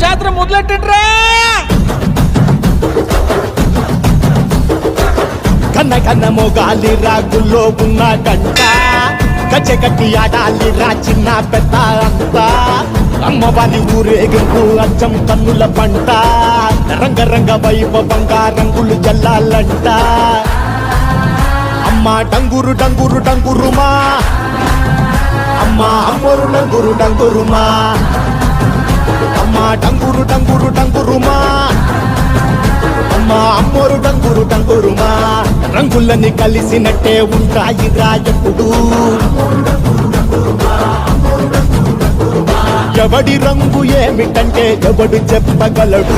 జాతర మొదలెట్టండ్రా. కన్న కన్న మొగాలి రాగుల్లో ఉన్న గంట గచ్చగట్టి ఆడాలి రా చిన్న పెద్ద అంతా అమ్మవారి ఊరేగింపు అచ్చం కన్నుల పంట రంగరంగ వైభవంగా రంగులు జల్లాలంట అమ్మ డంగురు డంగురు డంగురుమా అమ్మ అమ్మోరు డంగురు డంగురుమా అమ్మ డంగురు డంగురు డంగురుమా అమ్మ అమ్మోరు డంగురు డంగురుమా రంగులని కలిసినట్టే ఉంటాయి రాయప్పుడు ఎవడి రంగు ఏమిటంటే ఎవడు చెప్పగలడు